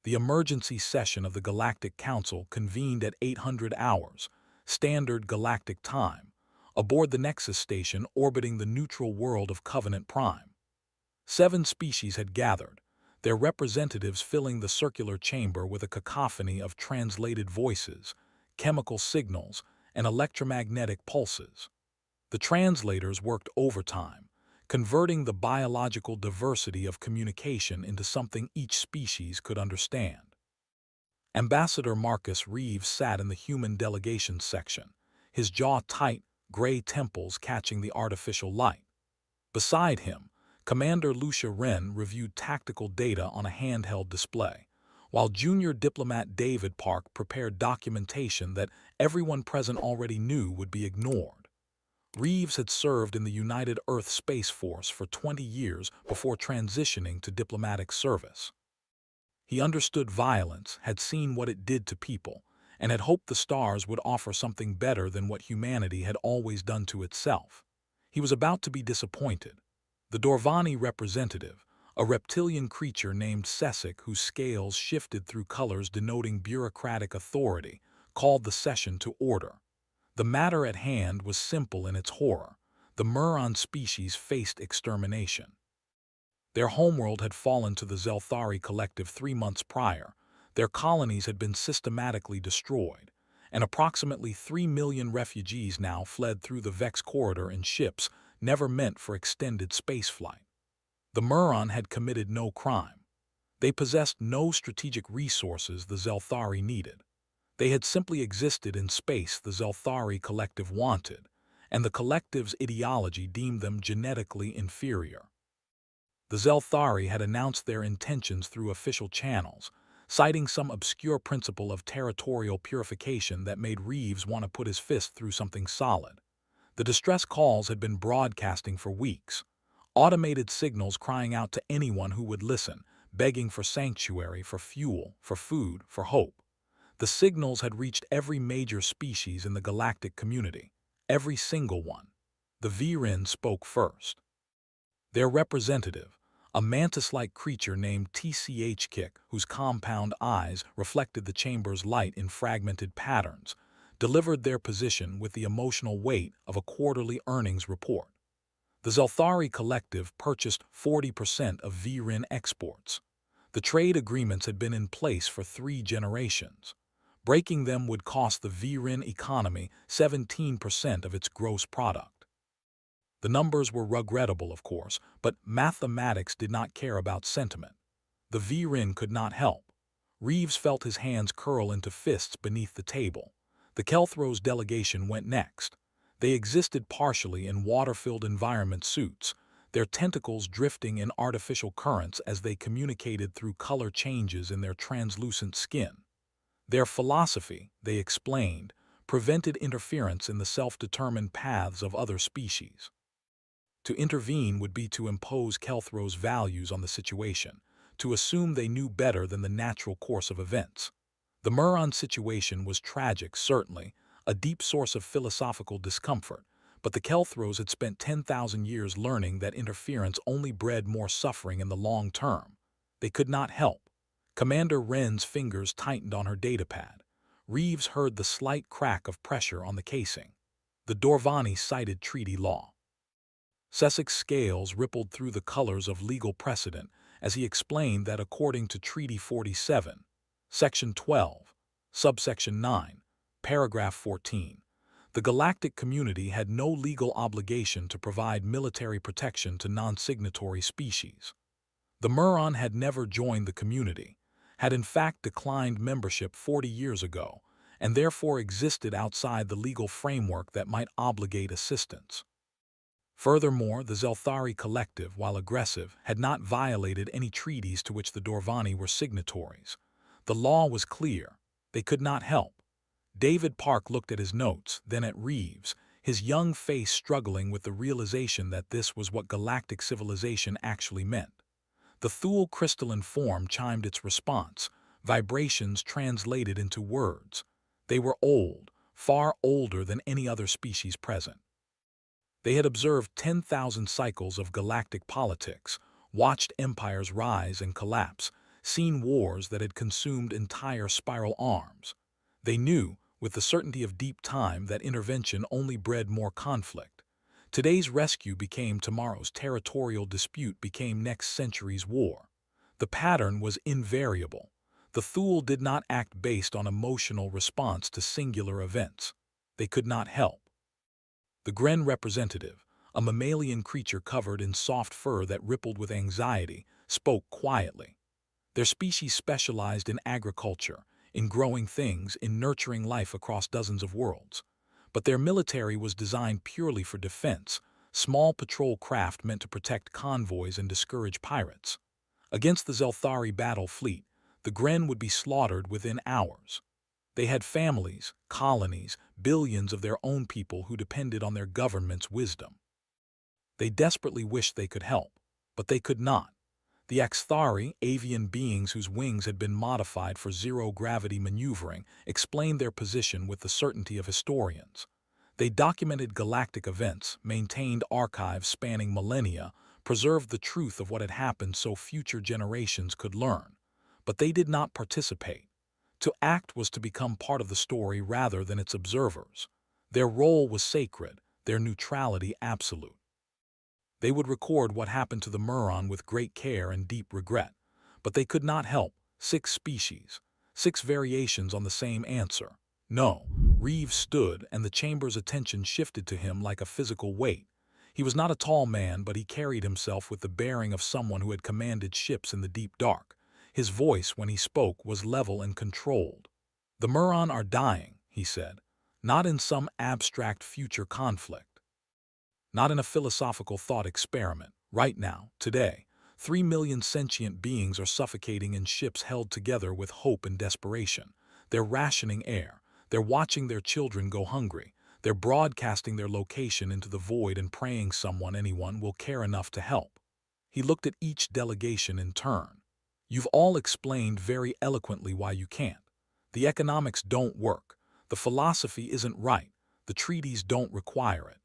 The emergency session of the Galactic Council convened at 800 hours, Standard Galactic Time, aboard the Nexus station orbiting the neutral world of Covenant Prime. 7 species had gathered, their representatives filling the circular chamber with a cacophony of translated voices, chemical signals, and electromagnetic pulses. The translators worked overtime, converting the biological diversity of communication into something each species could understand. Ambassador Marcus Reeves sat in the human delegations section, his jaw tight, gray temples catching the artificial light. Beside him, Commander Lucia Wren reviewed tactical data on a handheld display, while junior diplomat David Park prepared documentation that everyone present already knew would be ignored. Reeves had served in the United Earth Space Force for 20 years before transitioning to diplomatic service. He understood violence, had seen what it did to people, and had hoped the stars would offer something better than what humanity had always done to itself. He was about to be disappointed. The Dorvani representative, a reptilian creature named Sessic whose scales shifted through colors denoting bureaucratic authority, called the session to order. The matter at hand was simple in its horror. The Muron species faced extermination. Their homeworld had fallen to the Zelthari collective 3 months prior. Their colonies had been systematically destroyed, and approximately 3 million refugees now fled through the Vex corridor in ships never meant for extended spaceflight. The Muron had committed no crime. They possessed no strategic resources the Zelthari needed. They had simply existed in space the Zelthari collective wanted, and the collective's ideology deemed them genetically inferior. The Zelthari had announced their intentions through official channels, citing some obscure principle of territorial purification that made Reeves want to put his fist through something solid. The distress calls had been broadcasting for weeks, automated signals crying out to anyone who would listen, begging for sanctuary, for fuel, for food, for hope. The signals had reached every major species in the galactic community, every single one. The Viren spoke first. Their representative, a mantis-like creature named TCH-Kick, whose compound eyes reflected the chamber's light in fragmented patterns, delivered their position with the emotional weight of a quarterly earnings report. The Zelthari collective purchased 40% of Viren exports. The trade agreements had been in place for 3 generations. Breaking them would cost the Viren economy 17% of its gross product. The numbers were regrettable, of course, but mathematics did not care about sentiment. The Viren could not help. Reeves felt his hands curl into fists beneath the table. The Kelthros delegation went next. They existed partially in water-filled environment suits, their tentacles drifting in artificial currents as they communicated through color changes in their translucent skin. Their philosophy, they explained, prevented interference in the self-determined paths of other species. To intervene would be to impose Kelthros' values on the situation, to assume they knew better than the natural course of events. The Muron situation was tragic, certainly, a deep source of philosophical discomfort, but the Kelthros had spent 10,000 years learning that interference only bred more suffering in the long term. They could not help. Commander Wren's fingers tightened on her datapad. Reeves heard the slight crack of pressure on the casing. The Dorvani cited treaty law. Sessic's scales rippled through the colors of legal precedent as he explained that according to Treaty 47, Section 12, Subsection 9, Paragraph 14, the galactic community had no legal obligation to provide military protection to non-signatory species. The Muron had never joined the community, had in fact declined membership 40 years ago, and therefore existed outside the legal framework that might obligate assistance. Furthermore, the Zelthari collective, while aggressive, had not violated any treaties to which the Dorvani were signatories. The law was clear. They could not help. David Park looked at his notes, then at Reeves, his young face struggling with the realization that this was what galactic civilization actually meant. The Thule crystalline form chimed its response, vibrations translated into words. They were old, far older than any other species present. They had observed 10,000 cycles of galactic politics, watched empires rise and collapse, seen wars that had consumed entire spiral arms. They knew, with the certainty of deep time, that intervention only bred more conflict. Today's rescue became tomorrow's territorial dispute, became next century's war. The pattern was invariable. The Thule did not act based on emotional response to singular events. They could not help. The Gren representative, a mammalian creature covered in soft fur that rippled with anxiety, spoke quietly. Their species specialized in agriculture, in growing things, in nurturing life across dozens of worlds. But their military was designed purely for defense, small patrol craft meant to protect convoys and discourage pirates. Against the Zelthari battle fleet, the Gren would be slaughtered within hours. They had families, colonies, billions of their own people who depended on their government's wisdom. They desperately wished they could help, but they could not. The Axthari, avian beings whose wings had been modified for zero-gravity maneuvering, explained their position with the certainty of historians. They documented galactic events, maintained archives spanning millennia, preserved the truth of what had happened so future generations could learn. But they did not participate. To act was to become part of the story rather than its observers. Their role was sacred, their neutrality absolute. They would record what happened to the Muron with great care and deep regret, but they could not help. 6 species, 6 variations on the same answer. No. Reeves stood, and the chamber's attention shifted to him like a physical weight. He was not a tall man, but he carried himself with the bearing of someone who had commanded ships in the deep dark. His voice, when he spoke, was level and controlled. "The Muron are dying," he said, "not in some abstract future conflict. Not in a philosophical thought experiment. Right now, today, 3 million sentient beings are suffocating in ships held together with hope and desperation. They're rationing air. They're watching their children go hungry. They're broadcasting their location into the void and praying anyone will care enough to help." He looked at each delegation in turn. "You've all explained very eloquently why you can't. The economics don't work. The philosophy isn't right. The treaties don't require it.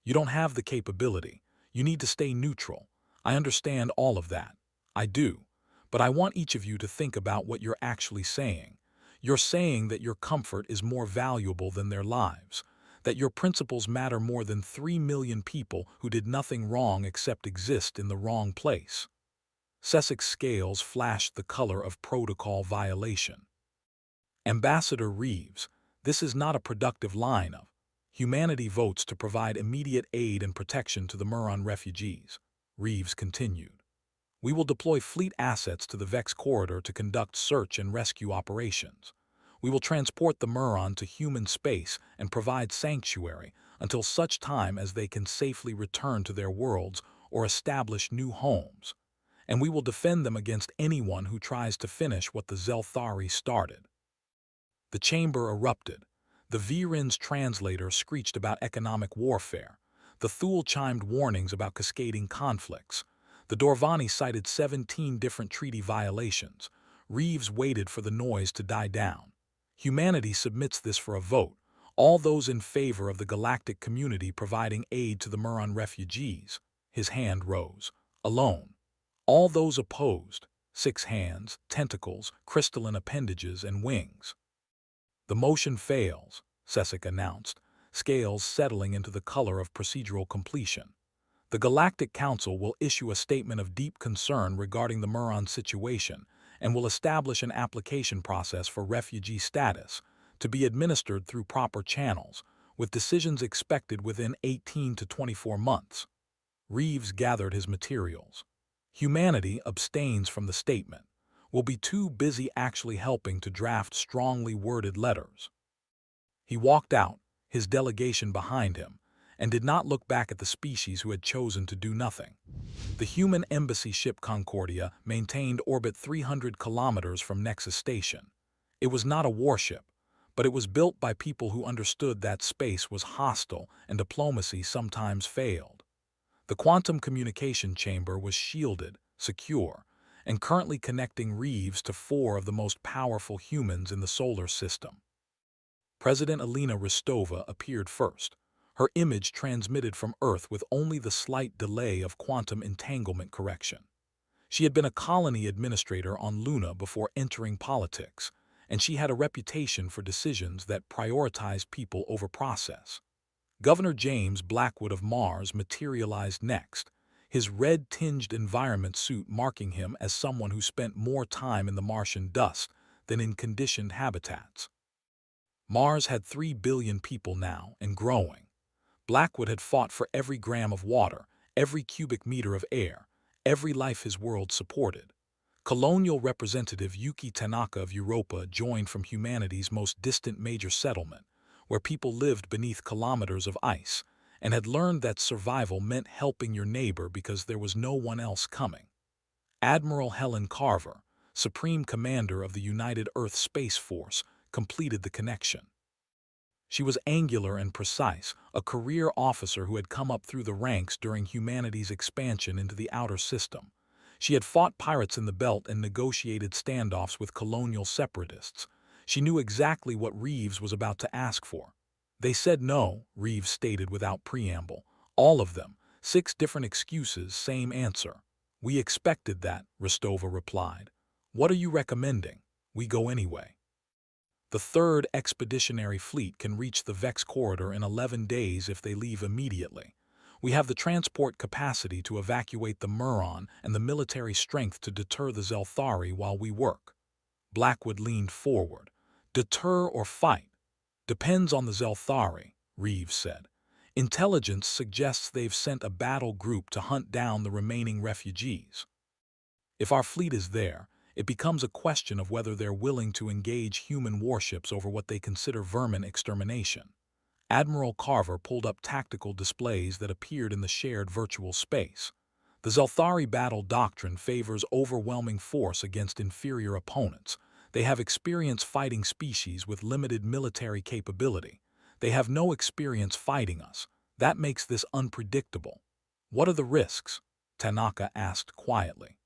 You don't have the capability. You need to stay neutral. I understand all of that. I do. But I want each of you to think about what you're actually saying. You're saying that your comfort is more valuable than their lives, that your principles matter more than 3 million people who did nothing wrong except exist in the wrong place." Cessic's scales flashed the color of protocol violation. "Ambassador Reeves, this is not a productive line of humanity votes to provide immediate aid and protection to the Muron refugees," Reeves continued. "We will deploy fleet assets to the Vex corridor to conduct search and rescue operations. We will transport the Muron to human space and provide sanctuary until such time as they can safely return to their worlds or establish new homes. And we will defend them against anyone who tries to finish what the Zelthari started." The chamber erupted. The Viren's translator screeched about economic warfare. The Thule chimed warnings about cascading conflicts. The Dorvani cited 17 different treaty violations. Reeves waited for the noise to die down. "Humanity submits this for a vote. All those in favor of the galactic community providing aid to the Muron refugees." His hand rose. "Alone. All those opposed." 6 hands, tentacles, crystalline appendages, and wings. "The motion fails," Cessic announced, scales settling into the color of procedural completion. "The Galactic Council will issue a statement of deep concern regarding the Muron situation and will establish an application process for refugee status to be administered through proper channels, with decisions expected within 18 to 24 months. Reeves gathered his materials. "Humanity abstains from the statement. Will be too busy actually helping to draft strongly worded letters." He walked out, his delegation behind him, and did not look back at the species who had chosen to do nothing. The human embassy ship Concordia maintained orbit 300 kilometers from Nexus Station. It was not a warship, but it was built by people who understood that space was hostile and diplomacy sometimes failed. The quantum communication chamber was shielded, secure, and currently connecting Reeves to 4 of the most powerful humans in the solar system. President Alina Rostova appeared first, her image transmitted from Earth with only the slight delay of quantum entanglement correction. She had been a colony administrator on Luna before entering politics, and she had a reputation for decisions that prioritized people over process. Governor James Blackwood of Mars materialized next, his red-tinged environment suit marking him as someone who spent more time in the Martian dust than in conditioned habitats. Mars had 3 billion people now and growing. Blackwood had fought for every gram of water, every cubic meter of air, every life his world supported. Colonial Representative Yuki Tanaka of Europa joined from humanity's most distant major settlement, where people lived beneath kilometers of ice, and had learned that survival meant helping your neighbor because there was no one else coming. Admiral Helen Carver, Supreme Commander of the United Earth Space Force, completed the connection. She was angular and precise, a career officer who had come up through the ranks during humanity's expansion into the outer system. She had fought pirates in the belt and negotiated standoffs with colonial separatists. She knew exactly what Reeves was about to ask for. They said no, Reeves stated without preamble. All of them. 6 different excuses, same answer. We expected that, Rostova replied. What are you recommending? We go anyway. The 3rd Expeditionary Fleet can reach the Vex Corridor in 11 days if they leave immediately. We have the transport capacity to evacuate the Muron and the military strength to deter the Zelthari while we work. Blackwood leaned forward. Deter or fight? Depends on the Zelthari, Reeves said. Intelligence suggests they've sent a battle group to hunt down the remaining refugees. If our fleet is there, it becomes a question of whether they're willing to engage human warships over what they consider vermin extermination. Admiral Carver pulled up tactical displays that appeared in the shared virtual space. The Zelthari battle doctrine favors overwhelming force against inferior opponents. They have experience fighting species with limited military capability. They have no experience fighting us. That makes this unpredictable. What are the risks? Tanaka asked quietly.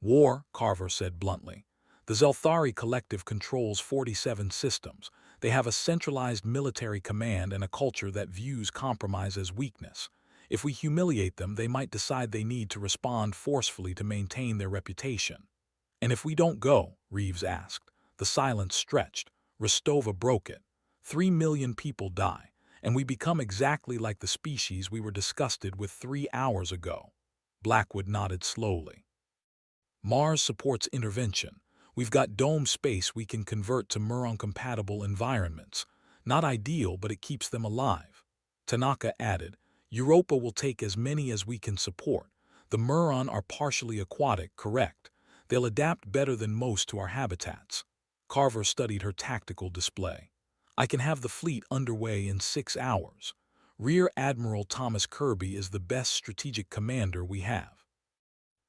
War, Carver said bluntly. The Zelthari Collective controls 47 systems. They have a centralized military command and a culture that views compromise as weakness. If we humiliate them, they might decide they need to respond forcefully to maintain their reputation. And if we don't go, Reeves asked. The silence stretched. Rostova broke it. 3 million people die, and we become exactly like the species we were disgusted with 3 hours ago. Blackwood nodded slowly. Mars supports intervention. We've got dome space we can convert to Muron-compatible environments. Not ideal, but it keeps them alive. Tanaka added, Europa will take as many as we can support. The Muron are partially aquatic, correct. They'll adapt better than most to our habitats. Carver studied her tactical display. I can have the fleet underway in 6 hours. Rear Admiral Thomas Kirby is the best strategic commander we have.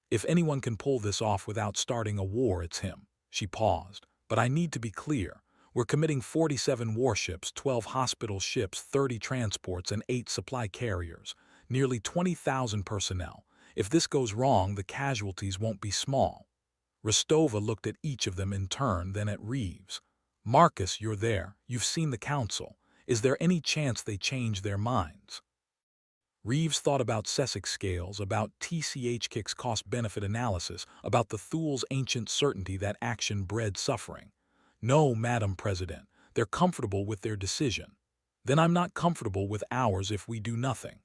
If anyone can pull this off without starting a war, it's him. She paused. But I need to be clear. We're committing 47 warships, 12 hospital ships, 30 transports, and 8 supply carriers. Nearly 20,000 personnel. If this goes wrong, the casualties won't be small. Rostova looked at each of them in turn, then at Reeves. Marcus, you're there. You've seen the council. Is there any chance they change their minds? Reeves thought about Sussex scales, about TCHK's cost-benefit analysis, about the Thul's ancient certainty that action bred suffering. No, Madam President, they're comfortable with their decision. Then I'm not comfortable with ours if we do nothing.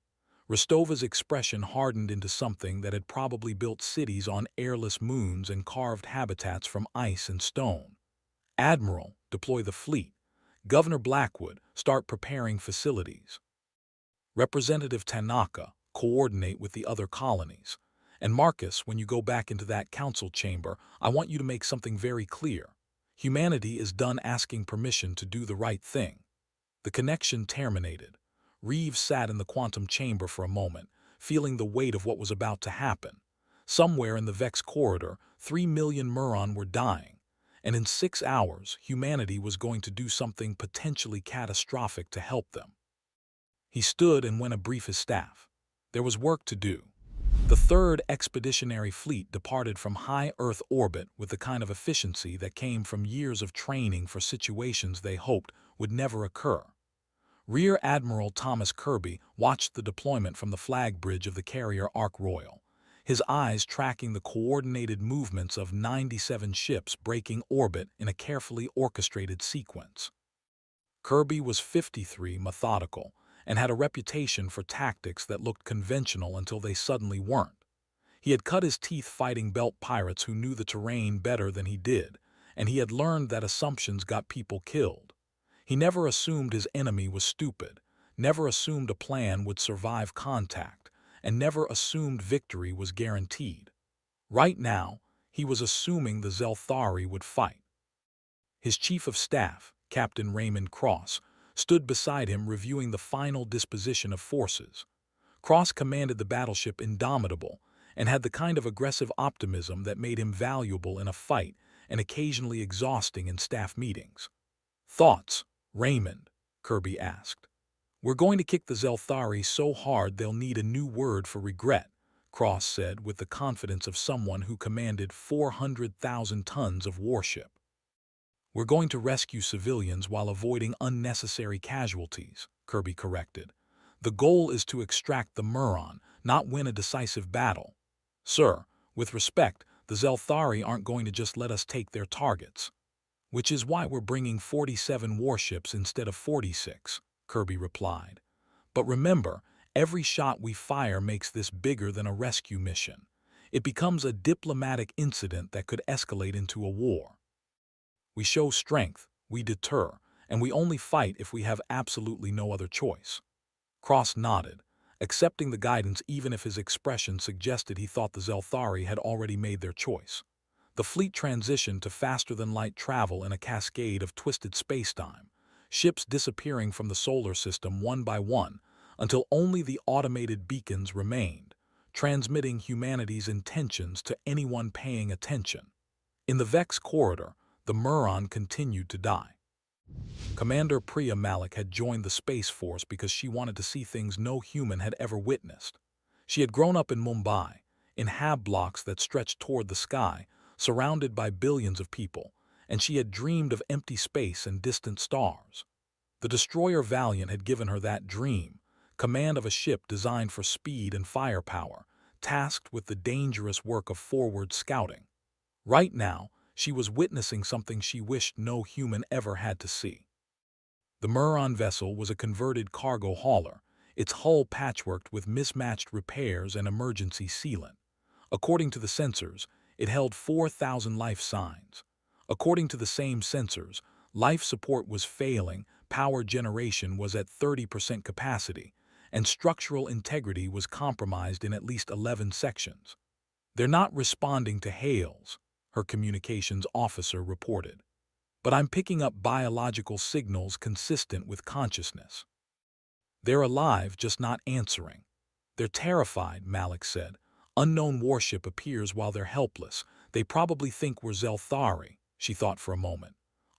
Rostova's expression hardened into something that had probably built cities on airless moons and carved habitats from ice and stone. Admiral, deploy the fleet. Governor Blackwood, start preparing facilities. Representative Tanaka, coordinate with the other colonies. And Marcus, when you go back into that council chamber, I want you to make something very clear. Humanity is done asking permission to do the right thing. The connection terminated. Reeves sat in the quantum chamber for a moment, feeling the weight of what was about to happen. Somewhere in the Vex Corridor, 3 million Muron were dying. And in 6 hours, humanity was going to do something potentially catastrophic to help them. He stood and went to brief his staff. There was work to do. The 3rd Expeditionary Fleet departed from high Earth orbit with the kind of efficiency that came from years of training for situations they hoped would never occur. Rear Admiral Thomas Kirby watched the deployment from the flag bridge of the carrier Ark Royal. his eyes tracking the coordinated movements of 97 ships breaking orbit in a carefully orchestrated sequence. Kirby was 53, methodical, and had a reputation for tactics that looked conventional until they suddenly weren't. He had cut his teeth fighting belt pirates who knew the terrain better than he did, and he had learned that assumptions got people killed. He never assumed his enemy was stupid, never assumed a plan would survive contact, and never assumed victory was guaranteed. Right now, he was assuming the Zelthari would fight. His chief of staff, Captain Raymond Cross, stood beside him reviewing the final disposition of forces. Cross commanded the battleship Indomitable and had the kind of aggressive optimism that made him valuable in a fight and occasionally exhausting in staff meetings. "Thoughts, Raymond?" Kirby asked. "We're going to kick the Zelthari so hard they'll need a new word for regret," Cross said with the confidence of someone who commanded 400,000 tons of warship. "We're going to rescue civilians while avoiding unnecessary casualties," Kirby corrected. "The goal is to extract the Muron, not win a decisive battle. Sir, with respect, the Zelthari aren't going to just let us take their targets." "Which is why we're bringing 47 warships instead of 46, Kirby replied. "But remember, every shot we fire makes this bigger than a rescue mission. It becomes a diplomatic incident that could escalate into a war. We show strength, we deter, and we only fight if we have absolutely no other choice." Cross nodded, accepting the guidance even if his expression suggested he thought the Zelthari had already made their choice. The fleet transitioned to faster-than-light travel in a cascade of twisted spacetime, ships disappearing from the solar system one by one until only the automated beacons remained, transmitting humanity's intentions to anyone paying attention. In the Vex corridor, the Muron continued to die. Commander Priya Malik had joined the Space Force because she wanted to see things no human had ever witnessed. She had grown up in Mumbai, in hab blocks that stretched toward the sky, surrounded by billions of people, and she had dreamed of empty space and distant stars. The destroyer Valiant had given her that dream, command of a ship designed for speed and firepower, tasked with the dangerous work of forward scouting. Right now, she was witnessing something she wished no human ever had to see. The Muron vessel was a converted cargo hauler, its hull patchworked with mismatched repairs and emergency sealant. According to the sensors, it held 4,000 life signs. According to the same sensors, life support was failing, power generation was at 30% capacity, and structural integrity was compromised in at least 11 sections. "They're not responding to hails," her communications officer reported. "But I'm picking up biological signals consistent with consciousness. They're alive, just not answering." "They're terrified," Malik said. "Unknown warship appears while they're helpless. They probably think we're Zelthari." She thought for a moment.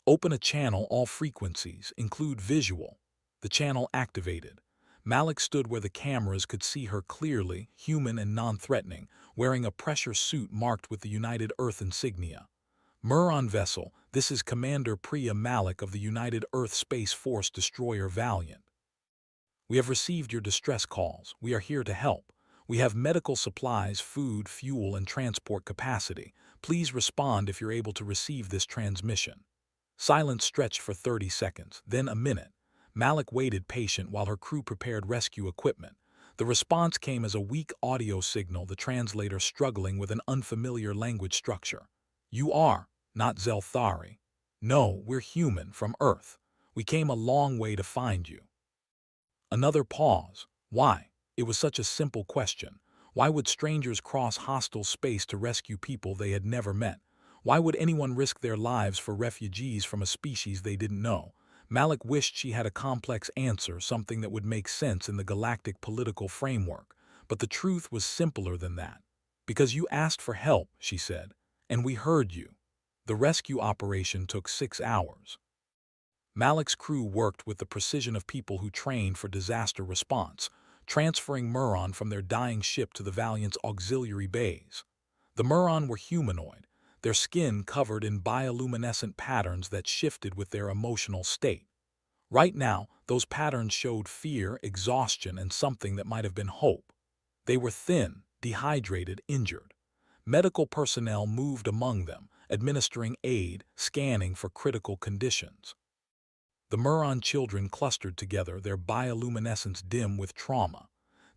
"Open a channel, all frequencies, include visual." The channel activated. Malik stood where the cameras could see her clearly, human and non-threatening, wearing a pressure suit marked with the United Earth insignia. "Muron vessel, this is Commander Priya Malik of the United Earth Space Force destroyer Valiant. We have received your distress calls. We are here to help. We have medical supplies, food, fuel, and transport capacity. Please respond if you're able to receive this transmission." Silence stretched for 30 seconds, then a minute. Malik waited patient while her crew prepared rescue equipment. The response came as a weak audio signal, the translator struggling with an unfamiliar language structure. "You are not Zelthari." "No, we're human, from Earth. We came a long way to find you." Another pause. Why? It was such a simple question. Why would strangers cross hostile space to rescue people they had never met? Why would anyone risk their lives for refugees from a species they didn't know? Malik wished she had a complex answer, something that would make sense in the galactic political framework. But the truth was simpler than that. "Because you asked for help," she said, "and we heard you." The rescue operation took 6 hours. Malik's crew worked with the precision of people who trained for disaster response, transferring Muron from their dying ship to the Valiant's auxiliary bays. The Muron were humanoid, their skin covered in bioluminescent patterns that shifted with their emotional state. Right now, those patterns showed fear, exhaustion, and something that might have been hope. They were thin, dehydrated, injured. Medical personnel moved among them, administering aid, scanning for critical conditions. The Muron children clustered together, their bioluminescence dim with trauma.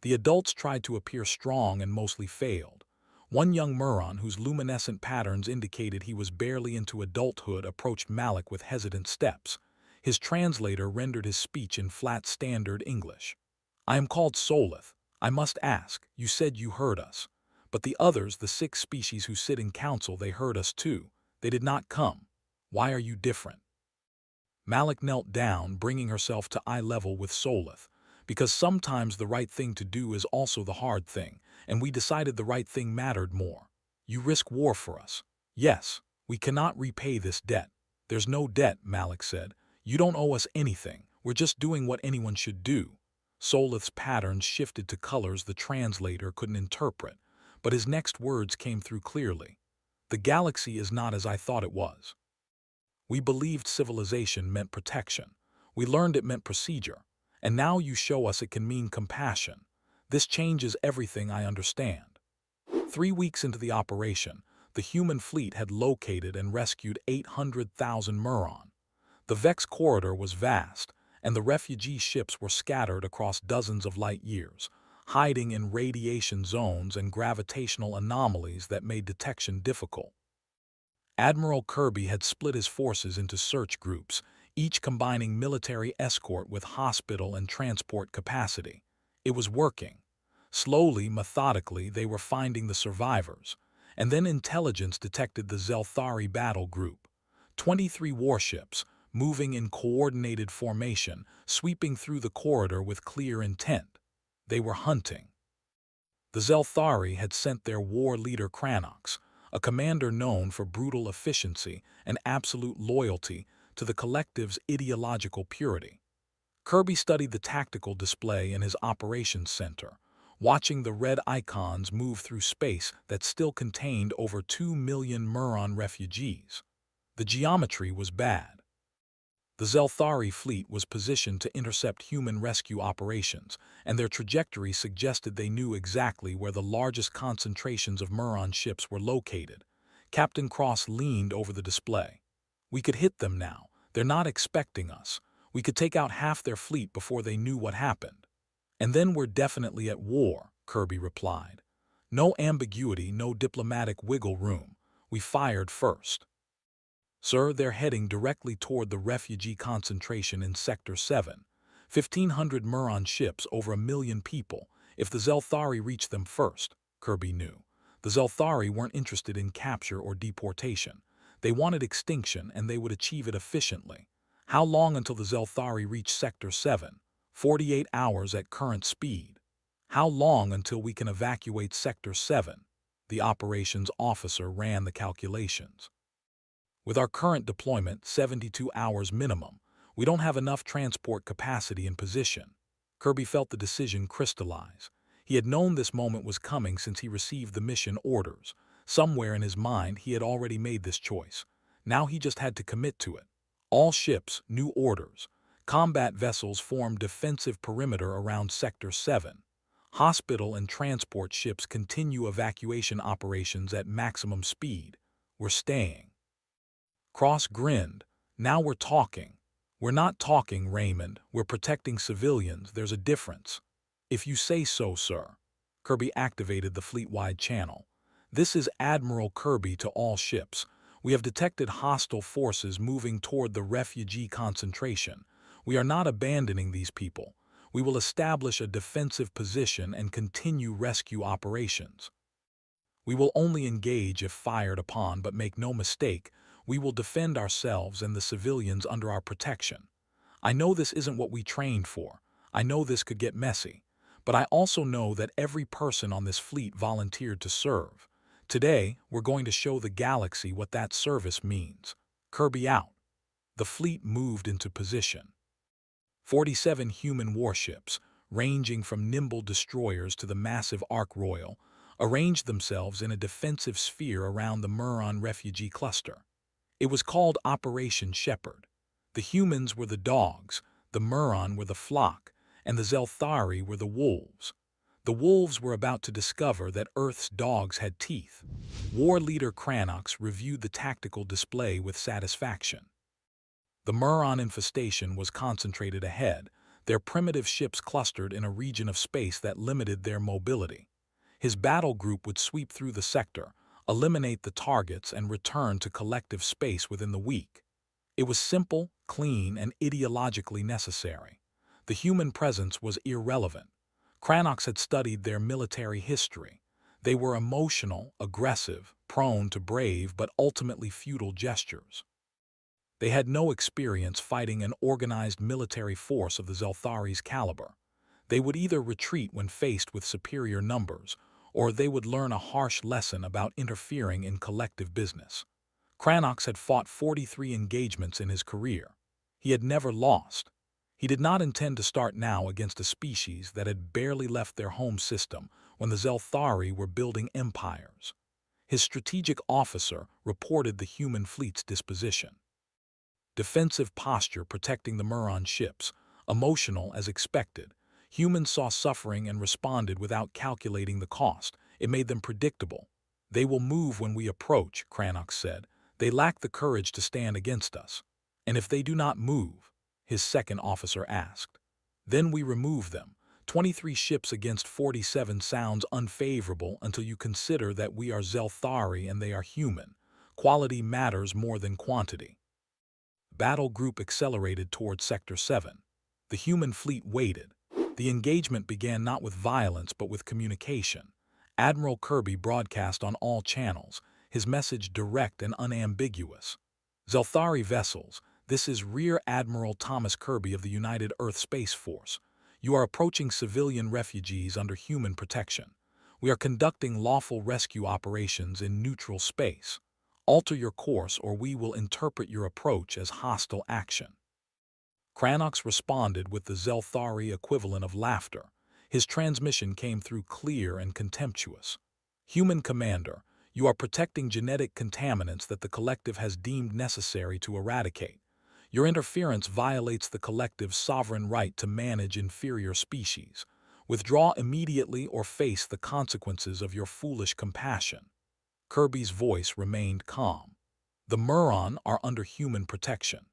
The adults tried to appear strong and mostly failed. One young Muron, whose luminescent patterns indicated he was barely into adulthood, approached Malik with hesitant steps. His translator rendered his speech in flat standard English. "I am called Solith. I must ask, you said you heard us. But the others, the 6 species who sit in council, they heard us too. They did not come. Why are you different?" Malik knelt down, bringing herself to eye level with Solith. "Because sometimes the right thing to do is also the hard thing, and we decided the right thing mattered more. You risk war for us. Yes, we cannot repay this debt." "There's no debt," Malik said. "You don't owe us anything. We're just doing what anyone should do." Solith's patterns shifted to colors the translator couldn't interpret, but his next words came through clearly. "The galaxy is not as I thought it was. We believed civilization meant protection. We learned it meant procedure. And now you show us it can mean compassion. This changes everything I understand." 3 weeks into the operation, the human fleet had located and rescued 800,000 Muron. The Vex corridor was vast, and the refugee ships were scattered across dozens of light years, hiding in radiation zones and gravitational anomalies that made detection difficult. Admiral Kirby had split his forces into search groups, each combining military escort with hospital and transport capacity. It was working. Slowly, methodically, they were finding the survivors. And then intelligence detected the Zelthari battle group. 23 warships, moving in coordinated formation, sweeping through the corridor with clear intent. They were hunting. The Zelthari had sent their war leader Cranox, a commander known for brutal efficiency and absolute loyalty to the collective's ideological purity. Kirby studied the tactical display in his operations center, watching the red icons move through space that still contained over 2 million Muron refugees. The geometry was bad. The Zelthari fleet was positioned to intercept human rescue operations, and their trajectory suggested they knew exactly where the largest concentrations of Muron ships were located. Captain Cross leaned over the display. "We could hit them now. They're not expecting us. We could take out half their fleet before they knew what happened." "And then we're definitely at war," Kirby replied. "No ambiguity, no diplomatic wiggle room. We fired first." "Sir, they're heading directly toward the refugee concentration in Sector 7. 1,500 Muron ships, over 1 million people. If the Zelthari reach them first," Kirby knew. The Zelthari weren't interested in capture or deportation. They wanted extinction, and they would achieve it efficiently. "How long until the Zelthari reach Sector 7? 48 hours at current speed." "How long until we can evacuate Sector 7? The operations officer ran the calculations. "With our current deployment, 72 hours minimum. We don't have enough transport capacity and position." Kirby felt the decision crystallize. He had known this moment was coming since he received the mission orders. Somewhere in his mind, he had already made this choice. Now he just had to commit to it. "All ships, new orders. Combat vessels form defensive perimeter around Sector 7. Hospital and transport ships continue evacuation operations at maximum speed. We're staying." Cross grinned. "Now we're talking." "We're not talking, Raymond. We're protecting civilians. There's a difference." "If you say so, sir." Kirby activated the fleet-wide channel. "This is Admiral Kirby to all ships. We have detected hostile forces moving toward the refugee concentration. We are not abandoning these people. We will establish a defensive position and continue rescue operations. We will only engage if fired upon, but make no mistake, we will defend ourselves and the civilians under our protection. I know this isn't what we trained for. I know this could get messy. But I also know that every person on this fleet volunteered to serve. Today, we're going to show the galaxy what that service means." Kirby out. The fleet moved into position. 47 human warships, ranging from nimble destroyers to the massive Ark Royal, arranged themselves in a defensive sphere around the Muron refugee cluster. It was called Operation Shepherd. The humans were the dogs, the Muron were the flock, and the Zelthari were the wolves. The wolves were about to discover that Earth's dogs had teeth. War leader Cranox reviewed the tactical display with satisfaction. The Muron infestation was concentrated ahead, their primitive ships clustered in a region of space that limited their mobility. His battle group would sweep through the sector, eliminate the targets, and return to collective space within the week. It was simple, clean, and ideologically necessary. The human presence was irrelevant. Cranox had studied their military history. They were emotional, aggressive, prone to brave but ultimately futile gestures. They had no experience fighting an organized military force of the Zelthari's caliber. They would either retreat when faced with superior numbers, or they would learn a harsh lesson about interfering in collective business. Cranox had fought 43 engagements in his career. He had never lost. He did not intend to start now against a species that had barely left their home system when the Zelthari were building empires. His strategic officer reported the human fleet's disposition. Defensive posture protecting the Muron ships, emotional as expected. Humans saw suffering and responded without calculating the cost. It made them predictable. They will move when we approach, Cranox said. They lack the courage to stand against us. And if they do not move, his second officer asked, then we remove them. 23 ships against 47 sounds unfavorable until you consider that we are Zelthari and they are human. Quality matters more than quantity. Battle group accelerated toward Sector 7. The human fleet waited. The engagement began not with violence but with communication. Admiral Kirby broadcast on all channels, his message direct and unambiguous. Zelthari vessels, this is Rear Admiral Thomas Kirby of the United Earth Space Force. You are approaching civilian refugees under human protection. We are conducting lawful rescue operations in neutral space. Alter your course or we will interpret your approach as hostile action. Cranox responded with the Zelthari equivalent of laughter. His transmission came through clear and contemptuous. Human Commander, you are protecting genetic contaminants that the collective has deemed necessary to eradicate. Your interference violates the collective's sovereign right to manage inferior species. Withdraw immediately or face the consequences of your foolish compassion. Kirby's voice remained calm. The Muron are under human protection.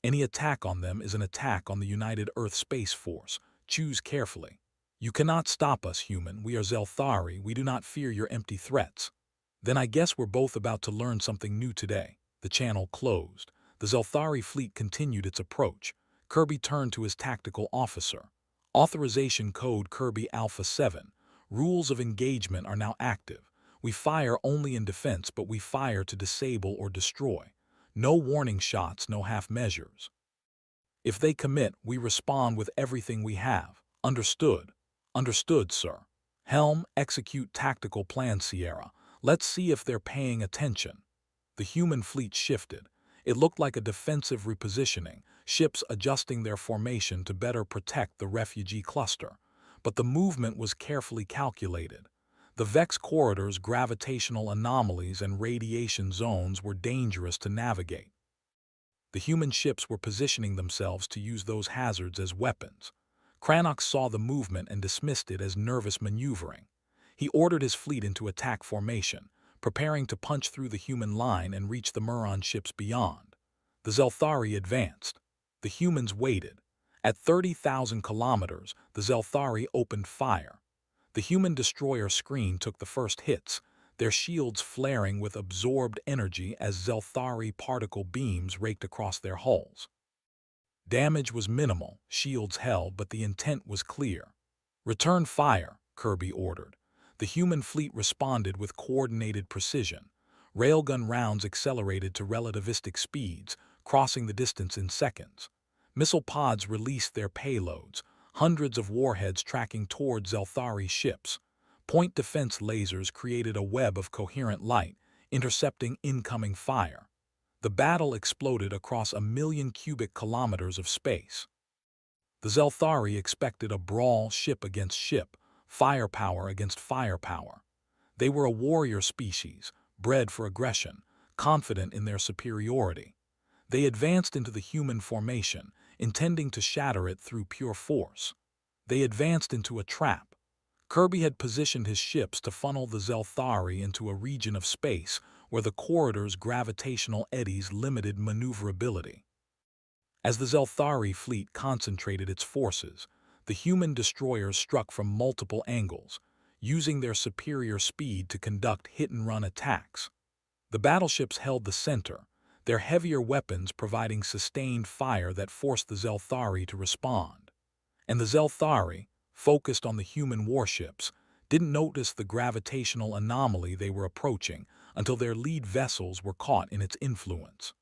Any attack on them is an attack on the United Earth Space Force. Choose carefully. You cannot stop us, human. We are Zelthari. We do not fear your empty threats. Then I guess we're both about to learn something new today. The channel closed. The Zelthari fleet continued its approach. Kirby turned to his tactical officer. Authorization code Kirby Alpha 7. Rules of engagement are now active. We fire only in defense, but we fire to disable or destroy. No warning shots, no half measures. If they commit, we respond with everything we have. Understood? Understood, sir. Helm, execute tactical plan, Sierra. Let's see if they're paying attention. The human fleet shifted. It looked like a defensive repositioning, ships adjusting their formation to better protect the refugee cluster. But the movement was carefully calculated. The Vex corridor's gravitational anomalies and radiation zones were dangerous to navigate. The human ships were positioning themselves to use those hazards as weapons. Cranox saw the movement and dismissed it as nervous maneuvering. He ordered his fleet into attack formation, preparing to punch through the human line and reach the Muron ships beyond. The Zelthari advanced. The humans waited. At 30,000 kilometers, the Zelthari opened fire. The human destroyer screen took the first hits, their shields flaring with absorbed energy as Zelthari particle beams raked across their hulls. Damage was minimal, shields held, but the intent was clear. Return fire, Kirby ordered. The human fleet responded with coordinated precision. Railgun rounds accelerated to relativistic speeds, crossing the distance in seconds. Missile pods released their payloads, hundreds of warheads tracking toward Zelthari ships. Point defense lasers created a web of coherent light, intercepting incoming fire. The battle exploded across 1,000,000 cubic kilometers of space. The Zelthari expected a brawl, ship against ship, firepower against firepower. They were a warrior species, bred for aggression, confident in their superiority. They advanced into the human formation, intending to shatter it through pure force. They advanced into a trap. Kirby had positioned his ships to funnel the Zelthari into a region of space where the corridor's gravitational eddies limited maneuverability. As the Zelthari fleet concentrated its forces, the human destroyers struck from multiple angles, using their superior speed to conduct hit-and-run attacks. The battleships held the center, their heavier weapons providing sustained fire that forced the Zelthari to respond. And the Zelthari, focused on the human warships, didn't notice the gravitational anomaly they were approaching until their lead vessels were caught in its influence.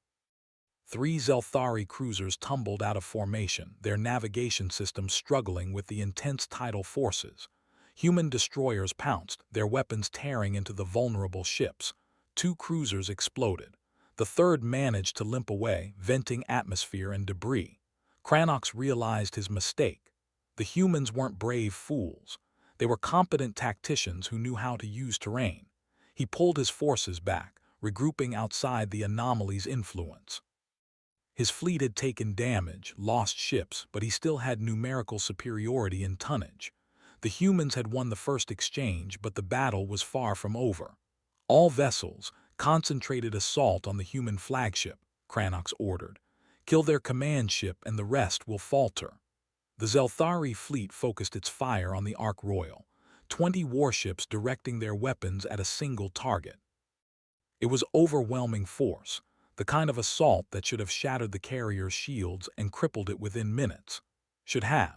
3 Zelthari cruisers tumbled out of formation, their navigation systems struggling with the intense tidal forces. Human destroyers pounced, their weapons tearing into the vulnerable ships. 2 cruisers exploded. The third managed to limp away, venting atmosphere and debris. Cranox realized his mistake. The humans weren't brave fools. They were competent tacticians who knew how to use terrain. He pulled his forces back, regrouping outside the anomaly's influence. His fleet had taken damage, lost ships, but he still had numerical superiority in tonnage. The humans had won the first exchange, but the battle was far from over. All vessels, concentrated assault on the human flagship, Cranox ordered. Kill their command ship and the rest will falter. The Zelthari fleet focused its fire on the Ark Royal, 20 warships directing their weapons at a single target. It was overwhelming force, the kind of assault that should have shattered the carrier's shields and crippled it within minutes. Should have.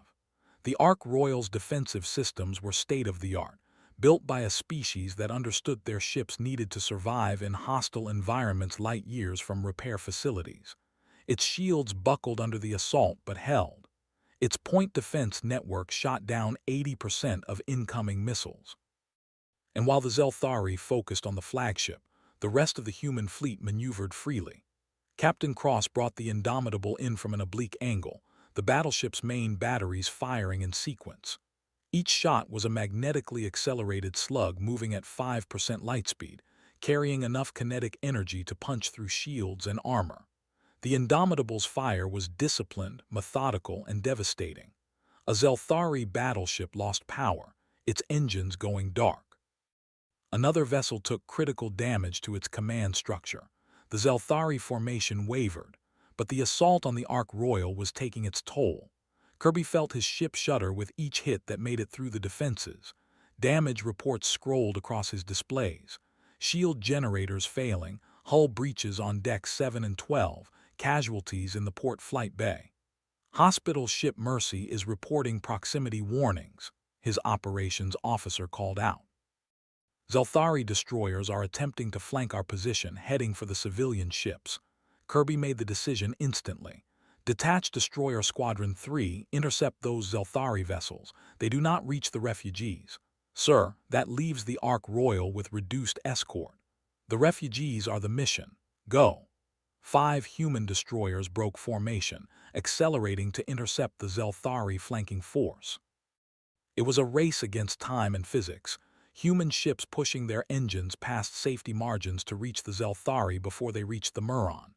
The Ark Royal's defensive systems were state-of-the-art, built by a species that understood their ships needed to survive in hostile environments light years from repair facilities. Its shields buckled under the assault but held. Its point defense network shot down 80% of incoming missiles. And while the Zelthari focused on the flagship, the rest of the human fleet maneuvered freely. Captain Cross brought the Indomitable in from an oblique angle, the battleship's main batteries firing in sequence. Each shot was a magnetically accelerated slug moving at 5% light speed, carrying enough kinetic energy to punch through shields and armor. The Indomitable's fire was disciplined, methodical, and devastating. A Zelthari battleship lost power, its engines going dark. Another vessel took critical damage to its command structure. The Zelthari formation wavered, but the assault on the Ark Royal was taking its toll. Kirby felt his ship shudder with each hit that made it through the defenses. Damage reports scrolled across his displays. Shield generators failing, hull breaches on decks 7 and 12, casualties in the port flight bay. Hospital ship Mercy is reporting proximity warnings, his operations officer called out. Zelthari destroyers are attempting to flank our position, heading for the civilian ships. Kirby made the decision instantly. Detach Destroyer Squadron 3, intercept those Zelthari vessels. They do not reach the refugees. Sir, that leaves the Ark Royal with reduced escort. The refugees are the mission. Go. 5 human destroyers broke formation, accelerating to intercept the Zelthari flanking force. It was a race against time and physics. Human ships pushing their engines past safety margins to reach the Zelthari before they reached the Muron.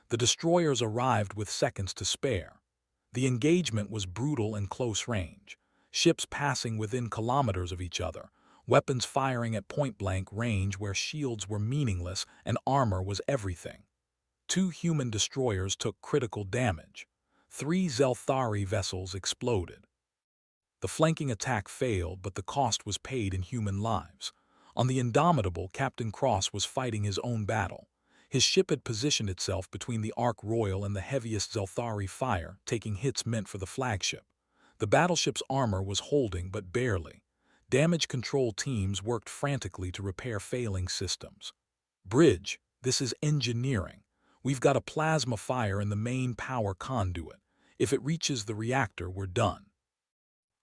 The destroyers arrived with seconds to spare. The engagement was brutal and close range, ships passing within kilometers of each other, weapons firing at point-blank range where shields were meaningless and armor was everything. 2 human destroyers took critical damage. 3 Zelthari vessels exploded. The flanking attack failed, but the cost was paid in human lives. On the Indomitable, Captain Cross was fighting his own battle. His ship had positioned itself between the Ark Royal and the heaviest Zelthari fire, taking hits meant for the flagship. The battleship's armor was holding, but barely. Damage control teams worked frantically to repair failing systems. Bridge, this is engineering. We've got a plasma fire in the main power conduit. If it reaches the reactor, we're done.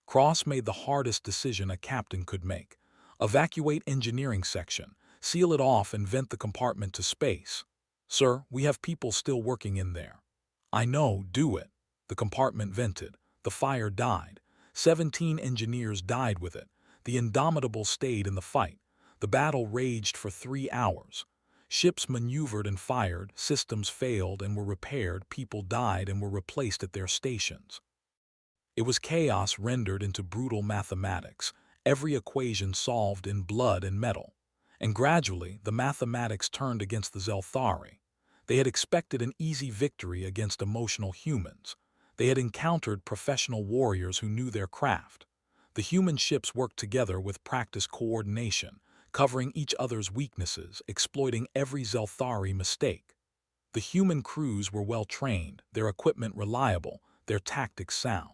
Cross made the hardest decision a captain could make. Evacuate engineering section, seal it off and vent the compartment to space. Sir, we have people still working in there. I know, do it. The compartment vented. The fire died. 17 engineers died with it. The Indomitable stayed in the fight. The battle raged for 3 hours. Ships maneuvered and fired, systems failed and were repaired, people died and were replaced at their stations. It was chaos rendered into brutal mathematics. every equation solved in blood and metal. And gradually, the mathematics turned against the Zelthari. They had expected an easy victory against emotional humans. They had encountered professional warriors who knew their craft. The human ships worked together with practiced coordination, covering each other's weaknesses, exploiting every Zelthari mistake. The human crews were well trained, their equipment reliable, their tactics sound.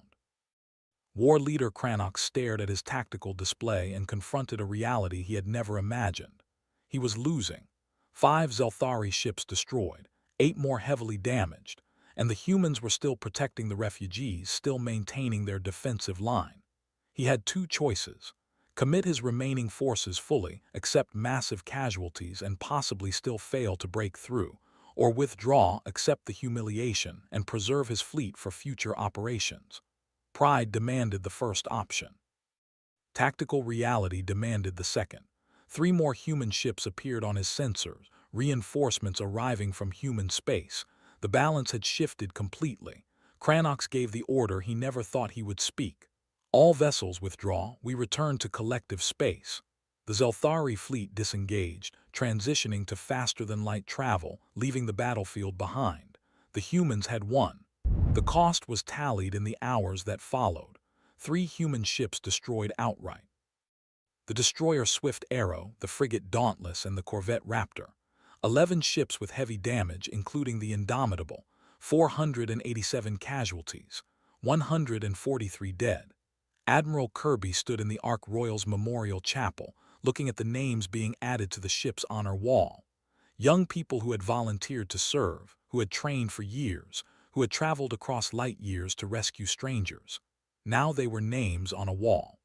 War leader Crannox stared at his tactical display and confronted a reality he had never imagined. He was losing. 5 Zelthari ships destroyed, 8 more heavily damaged, and the humans were still protecting the refugees, still maintaining their defensive line. He had 2 choices: commit his remaining forces fully, accept massive casualties, and possibly still fail to break through, or withdraw, accept the humiliation, and preserve his fleet for future operations. Pride demanded the first option. Tactical reality demanded the second. 3 more human ships appeared on his sensors, reinforcements arriving from human space. The balance had shifted completely. Crannox gave the order he never thought he would speak. All vessels withdraw, we return to collective space. The Zelthari fleet disengaged, transitioning to faster-than-light travel, leaving the battlefield behind. The humans had won. The cost was tallied in the hours that followed. 3 human ships destroyed outright: the destroyer Swift Arrow, the frigate Dauntless, and the corvette Raptor. 11 ships with heavy damage, including the Indomitable. 487 casualties, 143 dead. Admiral Kirby stood in the Ark Royal's Memorial Chapel, looking at the names being added to the ship's honor wall. Young people who had volunteered to serve, who had trained for years, who had traveled across light years to rescue strangers. Now they were names on a wall.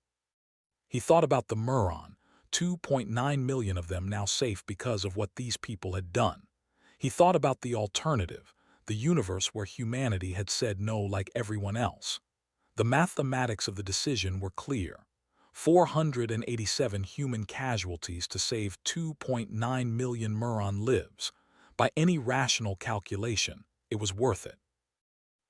He thought about the Muron, 2.9 million of them now safe because of what these people had done. He thought about the alternative, the universe where humanity had said no like everyone else. The mathematics of the decision were clear: 487 human casualties to save 2.9 million Muron lives. By any rational calculation, it was worth it.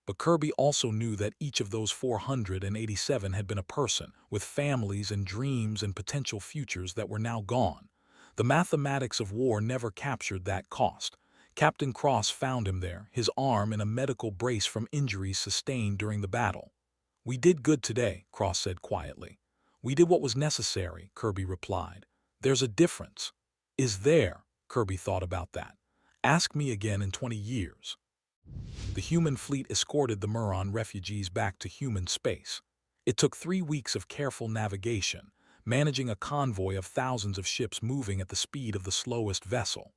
But Kirby also knew that each of those 487 had been a person, with families and dreams and potential futures that were now gone. The mathematics of war never captured that cost. Captain Cross found him there, his arm in a medical brace from injuries sustained during the battle. "We did good today," Cross said quietly. "We did what was necessary," Kirby replied. "There's a difference." "Is there?" Kirby thought about that. "Ask me again in 20 years. The human fleet escorted the Muron refugees back to human space. It took 3 weeks of careful navigation, managing a convoy of thousands of ships moving at the speed of the slowest vessel.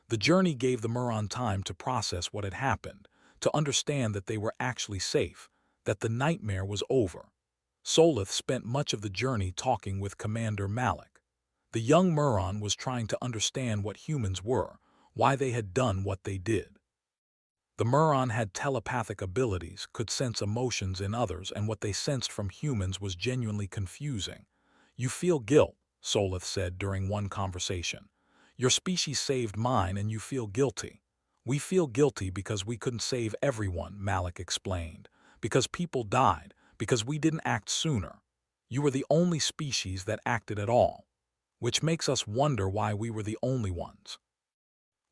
The journey gave the Muron time to process what had happened, to understand that they were actually safe, that the nightmare was over. Solith spent much of the journey talking with Commander Malik. The young Muron was trying to understand what humans were, why they had done what they did. The Muron had telepathic abilities, could sense emotions in others, and what they sensed from humans was genuinely confusing. "You feel guilt," Solith said during one conversation. "Your species saved mine and you feel guilty." "We feel guilty because we couldn't save everyone," Malik explained. "Because people died, because we didn't act sooner. You were the only species that acted at all. Which makes us wonder why we were the only ones.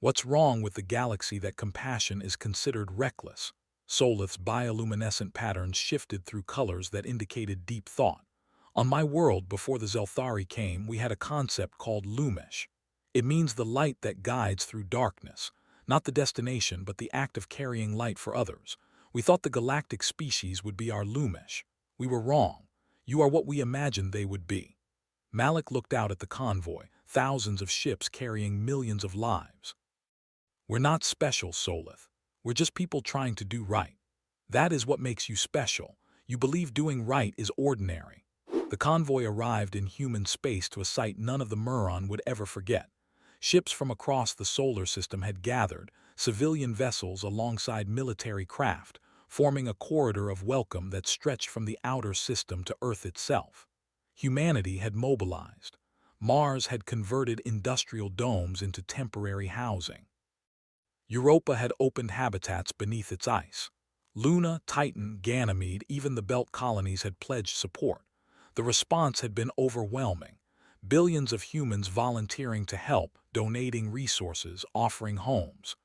What's wrong with the galaxy that compassion is considered reckless?" Solith's bioluminescent patterns shifted through colors that indicated deep thought. "On my world, before the Zelthari came, we had a concept called Lumesh. It means the light that guides through darkness, not the destination but the act of carrying light for others. We thought the galactic species would be our Lumesh. We were wrong. You are what we imagined they would be." Malik looked out at the convoy, thousands of ships carrying millions of lives. "We're not special, Solith. We're just people trying to do right. That is what makes you special. You believe doing right is ordinary." The convoy arrived in human space to a sight none of the Muron would ever forget. Ships from across the solar system had gathered, civilian vessels alongside military craft, forming a corridor of welcome that stretched from the outer system to Earth itself. Humanity had mobilized. Mars had converted industrial domes into temporary housing. Europa had opened habitats beneath its ice. Luna, Titan, Ganymede, even the Belt colonies had pledged support. The response had been overwhelming. Billions of humans volunteering to help, donating resources, offering homes.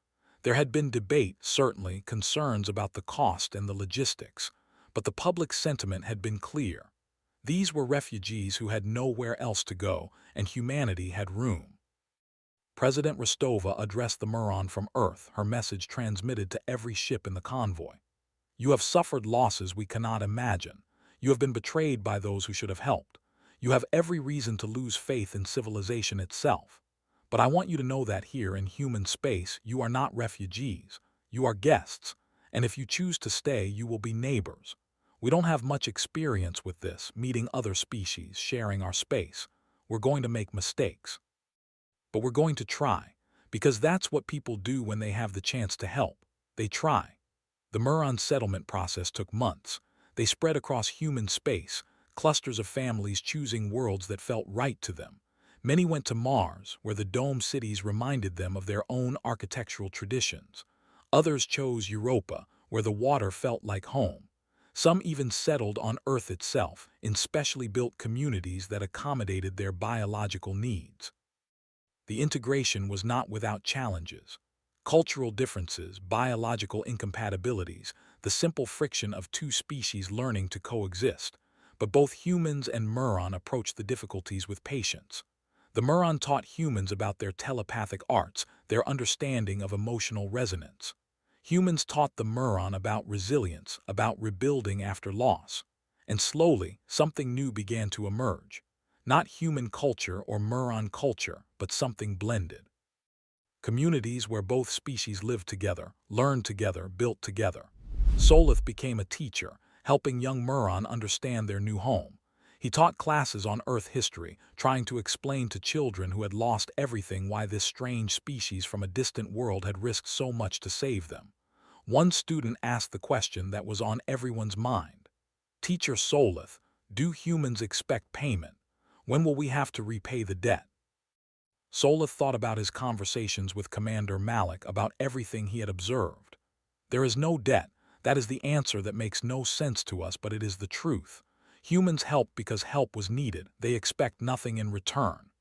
There had been debate, certainly, concerns about the cost and the logistics, but the public sentiment had been clear. These were refugees who had nowhere else to go, and humanity had room. President Rostova addressed the Muron from Earth, her message transmitted to every ship in the convoy. You have suffered losses we cannot imagine. You have been betrayed by those who should have helped. You have every reason to lose faith in civilization itself. But I want you to know that here in human space, you are not refugees. You are guests. And if you choose to stay, you will be neighbors. We don't have much experience with this, meeting other species, sharing our space. We're going to make mistakes. But we're going to try, because that's what people do when they have the chance to help. They try. The Muron settlement process took months. They spread across human space, clusters of families choosing worlds that felt right to them. Many went to Mars, where the dome cities reminded them of their own architectural traditions. Others chose Europa, where the water felt like home. Some even settled on Earth itself, in specially built communities that accommodated their biological needs. The integration was not without challenges. Cultural differences, biological incompatibilities, the simple friction of two species learning to coexist. But both humans and Muron approached the difficulties with patience. The Muron taught humans about their telepathic arts, their understanding of emotional resonance. Humans taught the Muron about resilience, about rebuilding after loss. And slowly, something new began to emerge. Not human culture or Muron culture, but something blended. Communities where both species lived together, learned together, built together. Solith became a teacher, helping young Muron understand their new home. He taught classes on Earth history, trying to explain to children who had lost everything why this strange species from a distant world had risked so much to save them. One student asked the question that was on everyone's mind. Teacher Solith, do humans expect payment? When will we have to repay the debt? Solith thought about his conversations with Commander Malik about everything he had observed. There is no debt. That is the answer that makes no sense to us, but it is the truth. Humans help because help was needed. They expect nothing in return.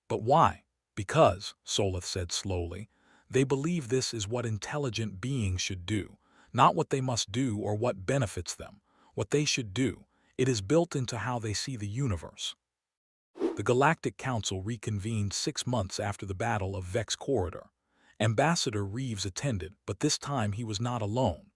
But why? Because, Solith said slowly, they believe this is what intelligent beings should do, not what they must do or what benefits them. What they should do. It is built into how they see the universe. The Galactic Council reconvened 6 months after the Battle of Vex Corridor. Ambassador Reeves attended, but this time he was not alone.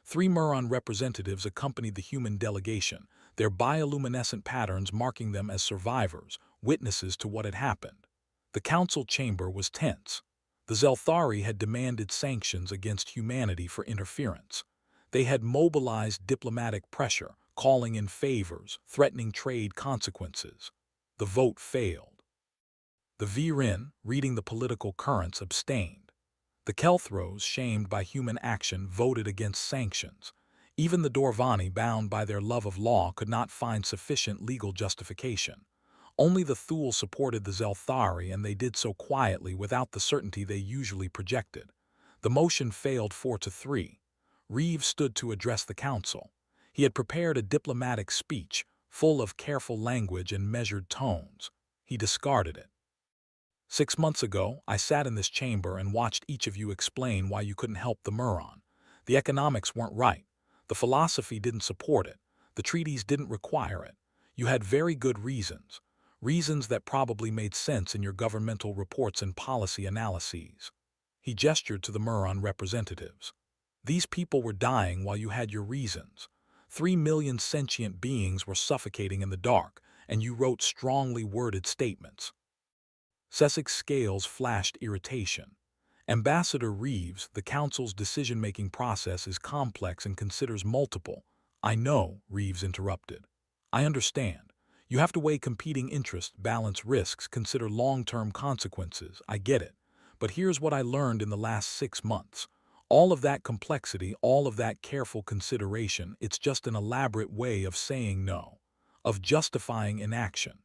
3 Muron representatives accompanied the human delegation, their bioluminescent patterns marking them as survivors, witnesses to what had happened. The council chamber was tense. The Zelthari had demanded sanctions against humanity for interference. They had mobilized diplomatic pressure, calling in favors, threatening trade consequences. The vote failed. The Virin, reading the political currents, abstained. The Kelthros, shamed by human action, voted against sanctions. Even the Dorvani, bound by their love of law, could not find sufficient legal justification. Only the Thule supported the Zelthari, and they did so quietly without the certainty they usually projected. The motion failed 4-3. Reeves stood to address the council. He had prepared a diplomatic speech, full of careful language and measured tones. He discarded it. 6 months ago, I sat in this chamber and watched each of you explain why you couldn't help the Muron. The economics weren't right. The philosophy didn't support it. The treaties didn't require it. You had very good reasons. Reasons that probably made sense in your governmental reports and policy analyses. He gestured to the Muron representatives. These people were dying while you had your reasons. 3 million sentient beings were suffocating in the dark, and you wrote strongly worded statements. Cesic's scales flashed irritation. Ambassador Reeves, the council's decision-making process is complex and considers multiple. I know, Reeves interrupted. I understand. You have to weigh competing interests, balance risks, consider long-term consequences. I get it. But here's what I learned in the last 6 months. All of that complexity, all of that careful consideration, it's just an elaborate way of saying no, of justifying inaction,